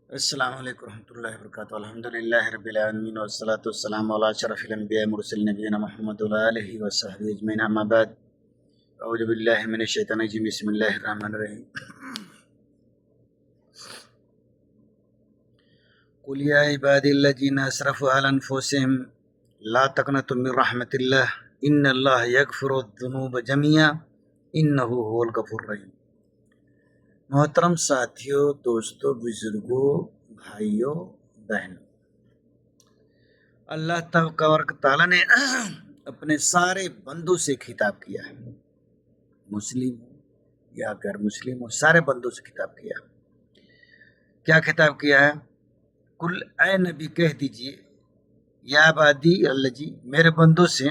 السلام علیکم ورحمۃ اللہ وبرکاتہ. الحمد للہ رب العالمین والصلاۃ والسلام علی اشرف الانبیاء مرسل نبینا محمد علیہ وصحبہ اجمعین. اما بعد اعوذ باللہ من الشیطان الرجیم. بسم اللہ الرحمن الرحیم. قل یا عبادی الذین اسرفوا علی انفسہم لا تقنطوا من رحمۃ اللہ ان اللہ یغفر الذنوب جميعا انہ هو الغفور الرحیم. محترم ساتھیوں، دوستوں، بزرگوں، بھائیوں، بہنوں، اللہ تبارک تعالیٰ نے اپنے سارے بندوں سے خطاب کیا ہے. مسلم ہو یا غیر مسلم ہو، سارے بندوں سے خطاب کیا. کیا خطاب کیا ہے؟ کل اے نبی کہہ دیجئے، یا عبادی اللہ جی میرے بندوں سے،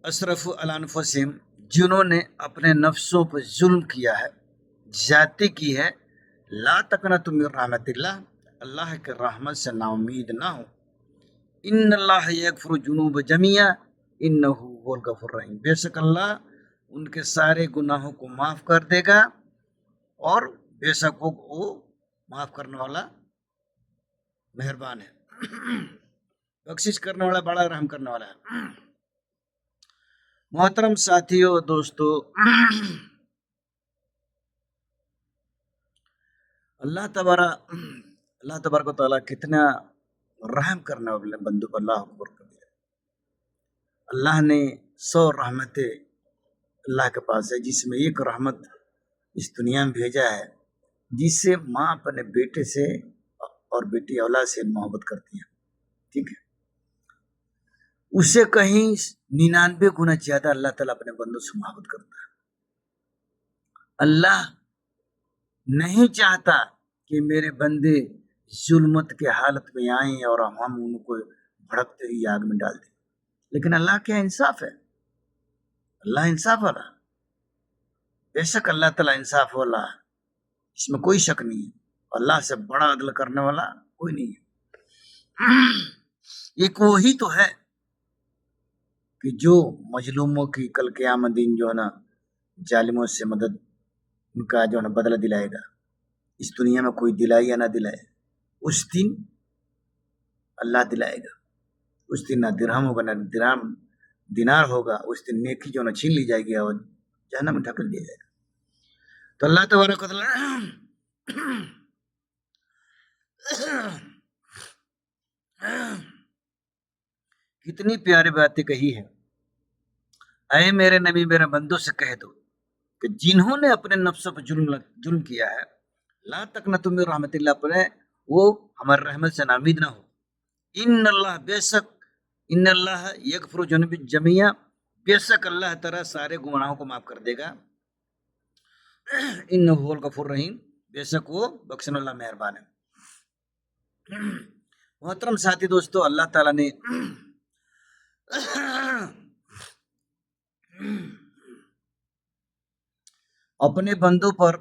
اسرف علی انفسہم جنہوں نے اپنے نفسوں پر ظلم کیا ہے، زیادتی کی ہے، لا تقنطوا من رحمت اللہ، اللہ کے رحمت سے نا امید نہ ہو. ان اللہ یغفر الذنوب جميعا انہ هو الغفور الرحیم، بے شک اللہ ان کے سارے گناہوں کو معاف کر دے گا اور بے شک وہ معاف کرنے والا مہربان ہے، بخشش کرنے والا، بڑا رحم کرنے والا ہے. محترم ساتھیوں، دوستوں، اللہ تبارک و تعالیٰ کتنا رحم کرنے والے بندوں پر اللہ اکبر کر دیا. اللہ نے 100 رحمتیں اللہ کے پاس ہے، جس میں ایک رحمت اس دنیا میں بھیجا ہے، جس سے ماں اپنے بیٹے سے اور بیٹی اولاد سے محبت کرتی ہے. ٹھیک ہے، اس سے کہیں 99 گنا زیادہ اللہ تعالیٰ اپنے بندوں سے محبت کرتا ہے. اللہ نہیں چاہتا کہ میرے بندے ظلمت کے حالت میں آئیں اور ہم ان کو بھڑکتے ہی آگ میں ڈال دیں، لیکن اللہ کیا انصاف ہے، اللہ انصاف والا. بے شک اللہ تعالیٰ انصاف والا، اس میں کوئی شک نہیں ہے. اللہ سے بڑا عدل کرنے والا کوئی نہیں ہے. ایک وہی تو ہے کہ جو مظلوموں کی کل قیامت دن جو ہے نا ظالموں سے مدد ان کا جو ہے نا بدلہ دلائے گا. اس دنیا میں کوئی دلائے یا نہ دلائے، اس دن اللہ دلائے گا. اس دن نہ درہم ہوگا نہ دینار ہوگا. اس دن نیکی جو نہ چھین لی جائے گی اور جہنم میں ڈھکل دیا جائے گا. تو اللہ تبارک و تعالیٰ کتنی پیاری باتیں کہی ہے. اے میرے نبی میرے بندوں سے کہہ دو کہ جنہوں نے اپنے نفسوں پر ظلم کیا ہے، لا تقنطوا من رحمت اللہ پر وہ ہمارے رحمت سے نامید نہ ہو. ان اللہ بے شک ان اللہ یغفر الذنوب جميعا، بے شک اللہ تعالیٰ سارے گناہوں کو معاف کر دے گا. انہ هو الغفور الرحیم، بے شک وہ بخشنے والا مہربان ہے. محترم ساتھی دوستو، اللہ تعالیٰ نے اپنے بندوں پر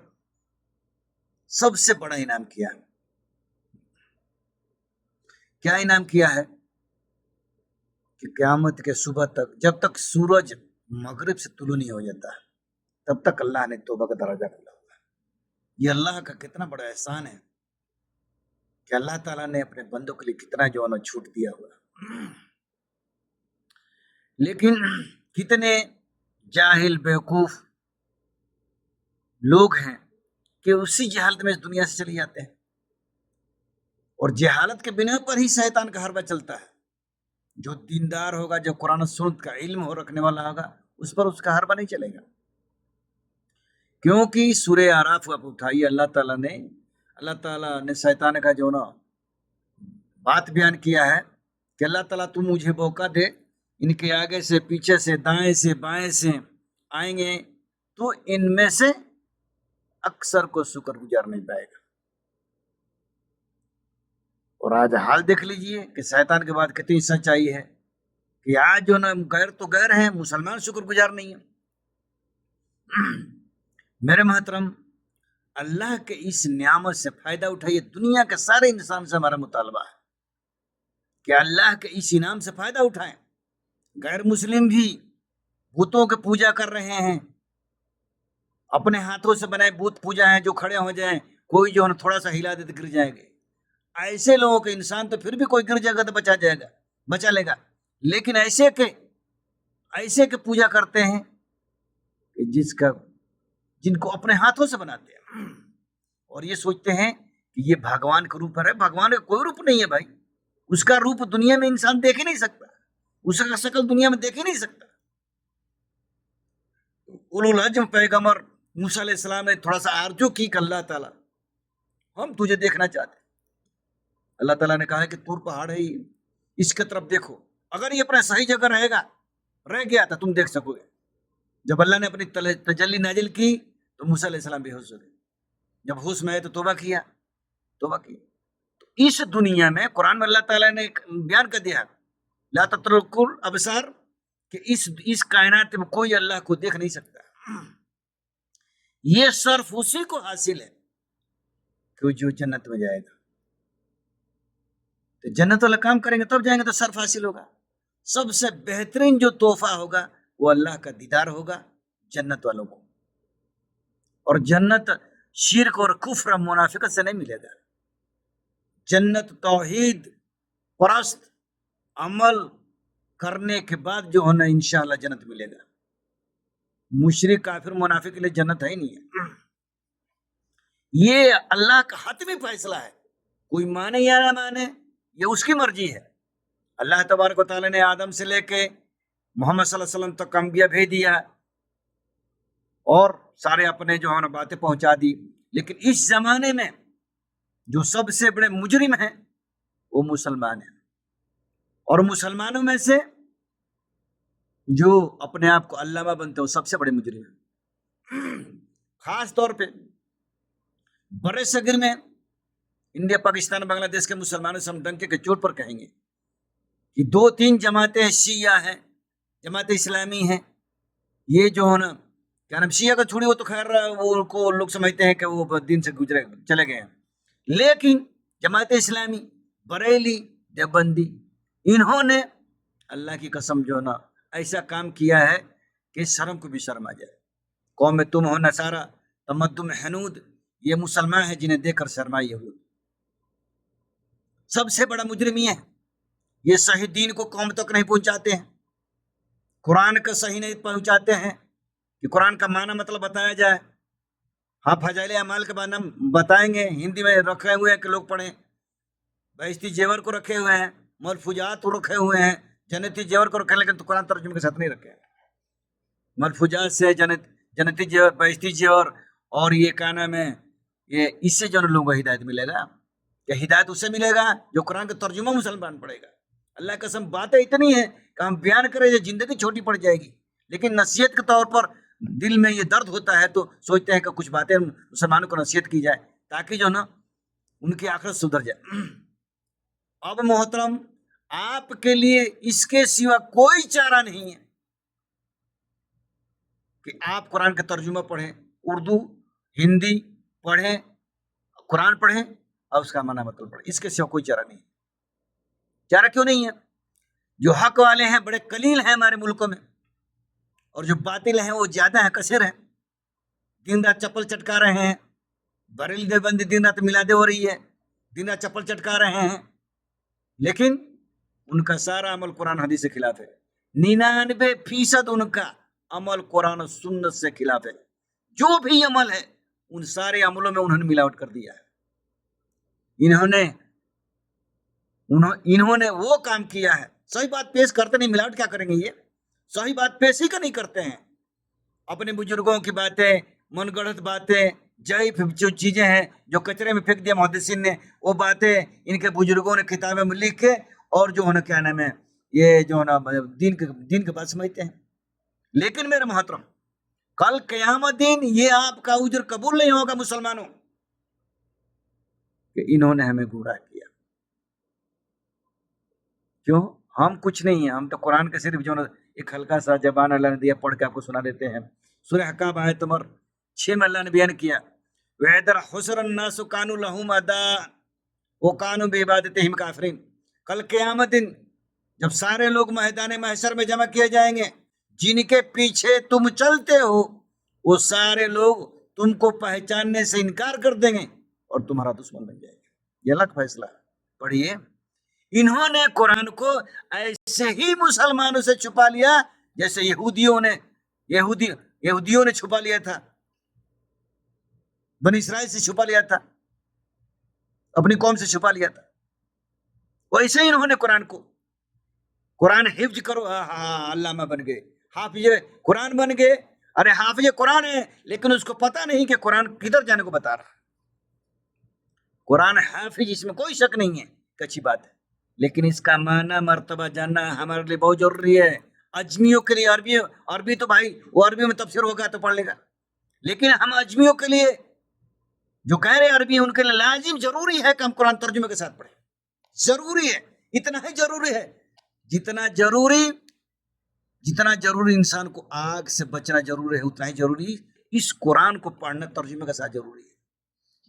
سب سے بڑا انعام کیا ہے. کیا انعام کیا ہے؟ کہ قیامت کے صبح تک، جب تک سورج مغرب سے طلوع نہیں ہو جاتا ہے، تب تک اللہ نے توبہ کا دروازہ کھولا ہوا ہے. یہ اللہ کا کتنا بڑا احسان ہے کہ اللہ تعالیٰ نے اپنے بندوں کے لیے کتنا جو ہے نا چھوٹ دیا ہوا ہے. لیکن کتنے جاہل بیوقوف لوگ ہیں کہ اسی جہالت میں اس دنیا سے چلے جاتے ہیں، اور جہالت کے بنا پر ہی شیطان کا حربہ چلتا ہے. جو دیندار ہوگا، جو قرآن و سنت کا علم ہو رکھنے والا ہوگا، اس پر اس کا حربہ نہیں چلے گا. کیونکہ سورہ اعراف آپ اٹھائیے، اللہ تعالیٰ نے شیطان کا جو نا بات بیان کیا ہے کہ اللہ تعالیٰ تم مجھے موقع دے، ان کے آگے سے، پیچھے سے، دائیں سے، بائیں سے آئیں گے تو ان میں سے اکثر کو شکر گزار نہیں پائے گا. اور آج حال دیکھ لیجئے کہ شیطان کے بعد کتنی سچائی ہے کہ آج جو نا غیر تو غیر ہیں، مسلمان شکر گزار نہیں ہیں. میرے محترم، اللہ کے اس نعمت سے فائدہ اٹھائیے. دنیا کے سارے انسان سے ہمارا مطالبہ ہے کہ اللہ کے اس انعام سے فائدہ اٹھائیں. غیر مسلم بھی بتوں کی پوجا کر رہے ہیں، اپنے ہاتھوں سے بنائے بت پوجا ہیں جو کھڑے ہو جائیں کوئی جو ہے نا تھوڑا سا ہلا دے تو گر جائیں گے. ایسے لوگوں کے انسان تو پھر بھی کوئی گر جائے گا تو بچا جائے گا, بچا لے گا. لیکن ایسے کے پوجا کرتے ہیں کہ جن کو اپنے ہاتھوں سے بناتے ہیں اور یہ سوچتے ہیں کہ یہ بھگوان کا روپ ہے. بھگوان کا کوئی روپ نہیں ہے بھائی. اس کا روپ دنیا میں انسان دیکھ ہی نہیں سکتا, اس کا شکل دنیا میں دیکھ ہی نہیں سکتا. اولوالعزم پیغمبر موسیٰ علیہ السلام نے تھوڑا سا آرزو کی کہ اللہ تعالیٰ ہم تجھے دیکھنا چاہتے ہیں. اللہ تعالیٰ نے کہا ہے کہ طور پہاڑ ہے, اس کی طرف دیکھو, اگر یہ اپنا صحیح جگہ رہ گیا تو تم دیکھ سکو گے. جب اللہ نے اپنی تجلی نازل کی تو موسیٰ علیہ السلام بے ہوش ہو گئے. جب ہوش میں آئے تو توبہ کیا. تو اس دنیا میں قرآن میں اللہ تعالیٰ نے بیان کر دیا لا تدرکہ الابصار کہ اس کائنات میں کوئی اللہ کو دیکھ نہیں سکتا. یہ صرف اسی کو حاصل ہے کہ جو جنت میں جائے گا. تو جنت والا کام کریں گے تب جائیں گے تو صرف حاصل ہوگا. سب سے بہترین جو تحفہ ہوگا وہ اللہ کا دیدار ہوگا جنت والوں کو. اور جنت شرک اور کفر اور منافقت سے نہیں ملے گا. جنت توحید پرست عمل کرنے کے بعد جو ہونا انشاءاللہ جنت ملے گا. مشرک کافر منافق کے لیے جنت ہے ہی نہیں ہے. یہ اللہ کا حتمی فیصلہ ہے, کوئی مانے یا نہ مانے یہ اس کی مرضی ہے. اللہ تبارک و تعالیٰ نے آدم سے لے کے محمد صلی اللہ علیہ وسلم تک انبیاء بھیج دیا اور سارے اپنے جو ہے نا باتیں پہنچا دی. لیکن اس زمانے میں جو سب سے بڑے مجرم ہیں وہ مسلمان ہیں, اور مسلمانوں میں سے جو اپنے آپ کو علامہ بنتے ہیں وہ سب سے بڑے مجرم ہیں. خاص طور پہ برے صغیر میں انڈیا پاکستان بنگلہ دیش کے مسلمانوں سے ہم ڈنکے کے چوٹ پر کہیں گے کہ 2-3 جماعتیں شیعہ ہیں, جماعت اسلامی ہیں. یہ جو ہے نا کیا نام شیعہ کا چھوڑی, وہ تو خیر وہ کو لوگ سمجھتے ہیں کہ وہ دین سے چلے گئے ہیں. لیکن جماعت اسلامی, بریلی, دیوبندی, انہوں نے اللہ کی قسم جو نا ایسا کام کیا ہے کہ شرم کو بھی شرم آ جائے. قوم میں تم ہو نصارہ, تمدن حنود, یہ مسلمان ہیں جنہیں دیکھ کر شرما یہود. سب سے بڑا مجرم یہ ہے, یہ صحیح دین کو قوم تک نہیں پہنچاتے ہیں, قرآن کا صحیح نہیں پہنچاتے ہیں کہ قرآن کا معنی مطلب بتایا جائے. ہاں فضائل اعمال کے بارے میں بتائیں گے, ہندی میں رکھے ہوئے ہیں کہ لوگ پڑھیں. بہشتی زیور کو رکھے ہوئے ہیں, ملفوظات کو رکھے ہوئے ہیں, جنتی زیور کو رکھے ہیں, لیکن تو قرآن ترجمے کے ساتھ نہیں رکھے ہیں. ملفوظات سے جنتی زیور, بہشتی زیور, اور یہ کیا نام ہے, یہ اس سے جو لوگوں کو ہدایت ملے گا. کہ ہدایت اس سے ملے گا جو قرآن کا ترجمہ مسلمان پڑھے گا. اللہ کی قسم باتیں اتنی ہیں کہ ہم بیان کریں زندگی چھوٹی پڑ جائے گی, لیکن نصیحت کے طور پر دل میں یہ درد ہوتا ہے تو سوچتے ہیں کہ کچھ باتیں مسلمانوں کو نصیحت کی جائے تاکہ جو نا ان کی آخرت سدھر جائے. اب محترم, آپ کے لیے اس کے سوا کوئی چارہ نہیں ہے کہ آپ قرآن کا ترجمہ پڑھیں, اردو ہندی پڑھیں, قرآن پڑھیں اور اس کا معنی مطلب پڑھیں. اس کے سوا کوئی چارہ نہیں. چارہ کیوں نہیں ہے؟ جو حق والے ہیں بڑے قلیل ہیں ہمارے ملکوں میں, اور جو باطل ہیں وہ زیادہ ہیں, کثیر ہیں. دن رات چپل چٹکا رہے ہیں. بریلی دیوبندی دن رات میلادیں ہو رہی ہے, دن رات چپل چٹکا رہے ہیں, لیکن ان کا سارا عمل قرآن حدیث سے خلاف ہے. 99% ان کا عمل قرآن و سنت سے خلاف ہے. جو بھی عمل ہے ان سارے عملوں میں انہوں نے ملاوٹ کر دیا ہے. انہوں نے وہ کام کیا ہے. صحیح بات پیش کرتے نہیں, ملاوٹ کیا کریں گے؟ یہ صحیح بات پیش ہی کا نہیں کرتے ہیں. اپنے بزرگوں کی باتیں, من گڑھت باتیں, ضعیف جو چیزیں ہیں جو کچرے میں پھینک دیا محدثین نے, وہ باتیں ان کے بزرگوں نے کتابیں میں لکھ کے اور جو ہے نا کیا نام ہے یہ جو ہے نا دین کے بات سمجھتے ہیں. لیکن میرے محترم, کل قیامت دن یہ آپ کا اجر قبول نہیں ہوگا مسلمانوں کہ انہوں نے ہمیں گمراہ کیا. کیوں؟ ہم کچھ نہیں ہیں, ہم تو قرآن کا صرف جو ایک ہلکا سا زبان اللہ نے دیا پڑھ کے آپ کو سنا دیتے ہیں. سورہ حقاب آیت نمبر 6 میں اللہ نے بیان کیا وَإِذَا حُشِرَ النَّاسُ كَانُوا لَهُمْ أَعْدَاءً وَكَانُوا بِعِبَادَتِهِمْ كَافِرِينَ. کل قیامت دن جب سارے لوگ میدان محشر میں جمع کیے جائیں گے, جن کے پیچھے تم چلتے ہو وہ سارے لوگ تم کو پہچاننے سے انکار کر دیں گے تمہارا دشمن بن جائے گا. یہ الگ فیصلہ ہے. پڑھیے, انہوں نے قرآن کو ایسے ہی مسلمانوں سے چھپا لیا جیسے یہودیوں نے چھپا لیا تھا, بنی اسرائیل سے چھپا لیا تھا, اپنی قوم سے چھپا لیا تھا. ویسے ہی انہوں نے قرآن حفظ کرو, علامہ بن گئے, حافظ قرآن بن گئے. ارے حافظ قرآن ہے لیکن اس کو پتہ نہیں کہ قرآن کدھر جانے کو بتا رہا. قرآن حافظ, اس میں کوئی شک نہیں ہے, اچھی بات ہے, لیکن اس کا معنی مرتبہ جاننا ہمارے لیے بہت ضروری ہے. اجمیوں کے لیے عربی تو بھائی وہ عربی میں تفسیر ہوگا تو پڑھ لے گا, لیکن ہم اجمیوں کے لیے جو غیر عربی ہیں ان کے لیے لازم ضروری ہے کہ ہم قرآن ترجمے کے ساتھ پڑھیں. ضروری ہے, اتنا ہی ضروری ہے جتنا ضروری انسان کو آگ سے بچنا ضروری ہے, اتنا ہی ضروری اس قرآن کو پڑھنا ترجمے کے ساتھ ضروری ہے.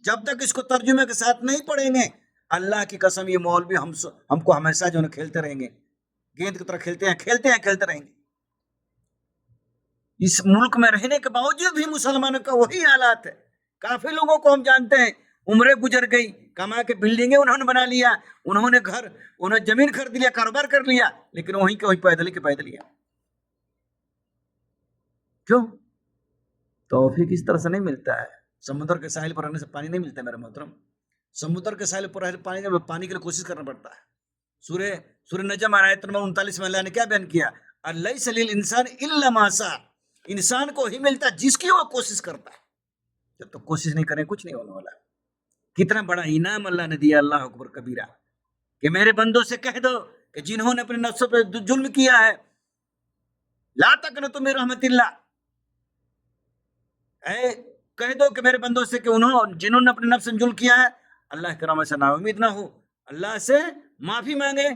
جب تک اس کو ترجمے کے ساتھ نہیں پڑھیں گے, اللہ کی قسم یہ مولوی ہم کو ہمیشہ جو ہے کھیلتے رہیں گے, گیند کی طرح کھیلتے رہیں گے. اس ملک میں رہنے کے باوجود بھی مسلمانوں کا وہی حالات ہے. کافی لوگوں کو ہم جانتے ہیں, عمریں گزر گئی, کما کے بلڈنگیں انہوں نے بنا لیا, انہوں نے زمین خرید لیا, کاروبار کر لیا, لیکن وہیں کے وہیں پیدل ہی. کیوں؟ توفیق اس طرح سے نہیں ملتا ہے. سمندر کے ساحل پر رہنے سے پانی نہیں ملتا میرے محترم. سمندر کے ساحل پر پانی کے لیے کوشش کرنا پڑتا ہے. سورہ نجم آیت نمبر 39 میں اللہ نے کیا بیان کیا؟ الیس للانسان الا ما سعى, انسان کو ہی ملتا جس کی وہ کوشش کرتا ہے. جب تک کوشش نہیں کریں کچھ نہیں ہونے والا. کتنا بڑا انعام اللہ نے دیا, اللہ اکبر کبیرہ, کہ میرے بندوں سے کہہ دو کہ جنہوں نے اپنے نفسوں پہ ظلم کیا ہے, لا تقنطوا من رحمت اللہ, کہہ دو کہ میرے بندوں سے کہ جنہوں نے اپنے نفس سے ظلم کیا ہے, اللہ کے رحمت سے نا امید نہ ہو, اللہ سے معافی مانگے,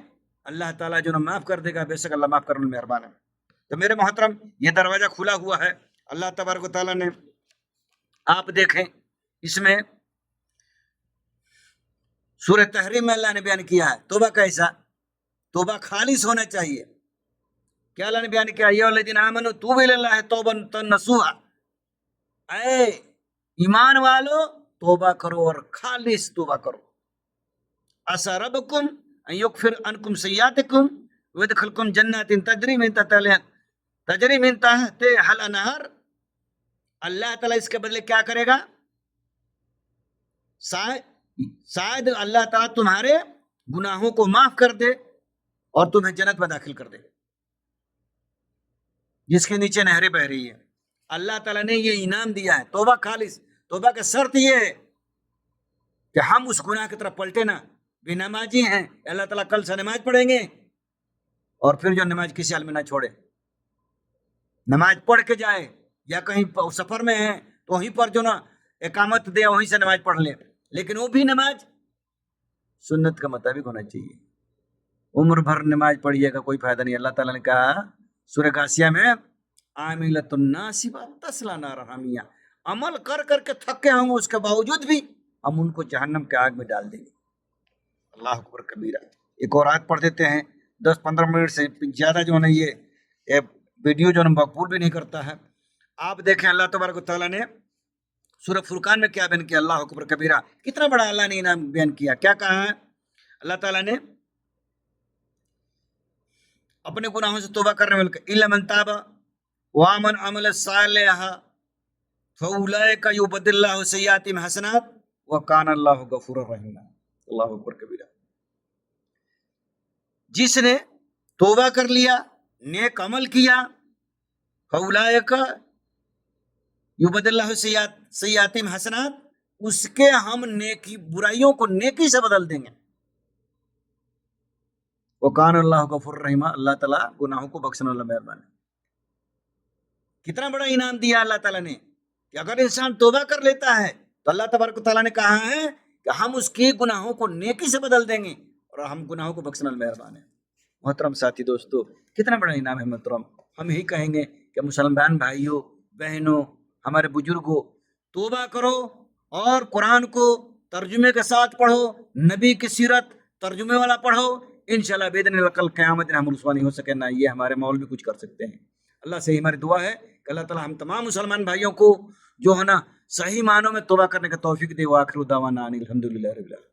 اللہ تعالیٰ جو معاف کر دے گا, بے شک اللہ معاف کرنے میں مہربان ہے. تو میرے محترم یہ دروازہ کھلا ہوا ہے. اللہ تبارک و تعالیٰ نے, آپ دیکھیں اس میں سورہ تحریم میں اللہ نے بیان کیا ہے توبہ کیسا, توبہ خالص ہونا چاہیے. کیا اللہ نے بیان کیا؟ یا الذین آمنوا توبوا الی اللہ توبۃ نصوحا, اے ایمان والو توبہ کرو اور خالص توبہ کرو. عسیٰ ربکم ان یغفر عنکم سیئاتکم ویدخلکم جنات تجری من تحتہا الانہار. اللہ تعالیٰ اس کے بدلے کیا کرے گا؟ شاید اللہ تعالیٰ تمہارے گناہوں کو معاف کر دے اور تمہیں جنت میں داخل کر دے جس کے نیچے نہریں بہ رہی ہے. اللہ تعالیٰ نے یہ انعام دیا ہے توبہ خالص. توبہ کا شرط یہ ہے کہ ہم اس گناہ کی طرف پلٹے نہ. بھی نمازی ہیں, اللہ تعالیٰ کل سے نماز پڑھیں گے اور پھر جو نماز کسی حال میں نہ چھوڑے, نماز پڑھ کے جائے, یا کہیں سفر میں ہے تو وہیں پر جو نا اقامت دے وہیں سے نماز پڑھ لے, لیکن وہ بھی نماز سنت کے مطابق ہونا چاہیے. عمر بھر نماز پڑھیے گا کوئی فائدہ نہیں. اللہ تعالیٰ نے کہا سورہ غاشیہ میں, عاملۃ ناصبہ تصلی نارا حامیہ, عمل کر کر کے تھکے ہوں گے, اس کے باوجود بھی ہم ان کو جہنم کے آگ میں ڈال دیں گے. اللہ اکبر کبیرہ. ایک اور آیت پڑھ دیتے ہیں, 10-15 منٹ سے زیادہ جو ہے نا یہ ویڈیو جو ہے مقبول بھی نہیں کرتا ہے. آپ دیکھیں اللہ تبارک و تعالیٰ نے سورہ فرقان میں کیا بیان کیا. اللہ اکبر کبیرہ, کتنا بڑا اللہ نے انعام بیان کیا. کیا کہا ہے اللہ تعالیٰ نے؟ اپنے گناہوں سے توبہ کرنے والے الا من تاب وآمن عمل صالحا فاولئک یبدل اللہ سیئاتہم حسنات وکان اللہ غفورا رحیما. اللہ اکبر کبیرہ. جس نے توبہ کر لیا, نیک عمل کیا, فاولئک یبدل اللہ سیئاتہم حسنات, اس کے ہم نیکی برائیوں کو نیکی سے بدل دیں گے. وکان اللہ غفور رحیما, اللہ تعالیٰ گناہوں کو بخشنے والا مہربان ہے. کتنا بڑا انعام دیا اللہ تعالیٰ نے کہ اگر انسان توبہ کر لیتا ہے تو اللہ تبارک و تعالیٰ نے کہا ہے کہ ہم اس کے گناہوں کو نیکی سے بدل دیں گے اور ہم گناہوں کو بخشنے والا مہربان ہے. محترم ساتھی دوستو, کتنا بڑا انعام ہے محترم. ہم یہی کہیں گے کہ مسلمان بھائیوں بہنوں ہمارے بزرگوں, توبہ کرو اور قرآن کو ترجمے کے ساتھ پڑھو, نبی کی سیرت ترجمے والا پڑھو. انشاءاللہ باذن اللہ کل قیامت دن ہم رسوا نہیں ہو سکے, نہ یہ ہمارے مولوی کچھ کر سکتے ہیں. اللہ سے ہماری دعا ہے کہ اللہ تعالیٰ ہم تمام مسلمان بھائیوں کو جو ہے نا صحیح معنوں میں توبہ کرنے کا توفیق دے. وآخر دعوانا ان الحمدللہ رب العالمین.